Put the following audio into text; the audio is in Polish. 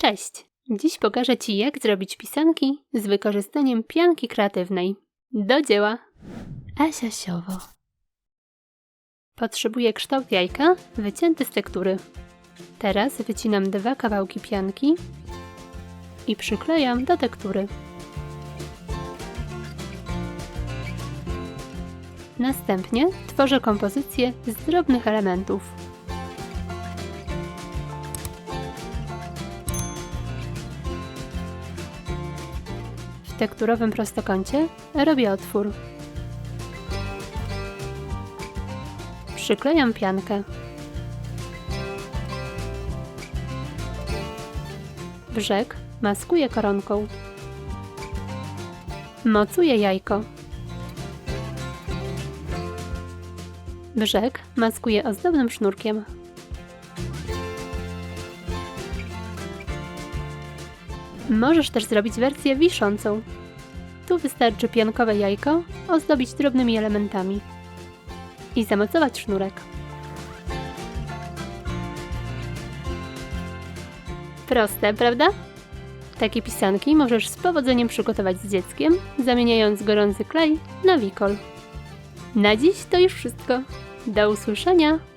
Cześć! Dziś pokażę Ci, jak zrobić pisanki z wykorzystaniem pianki kreatywnej. Do dzieła! Asiasiowo. Potrzebuję kształt jajka wycięty z tektury. Teraz wycinam 2 kawałki pianki i przyklejam do tektury. Następnie tworzę kompozycję z drobnych elementów. W tekturowym prostokącie robię otwór. Przyklejam piankę. Brzeg maskuję koronką. Mocuję jajko. Brzeg maskuję ozdobnym sznurkiem. Możesz też zrobić wersję wiszącą. Tu wystarczy piankowe jajko ozdobić drobnymi elementami i zamocować sznurek. Proste, prawda? Takie pisanki możesz z powodzeniem przygotować z dzieckiem, zamieniając gorący klej na wikol. Na dziś to już wszystko. Do usłyszenia!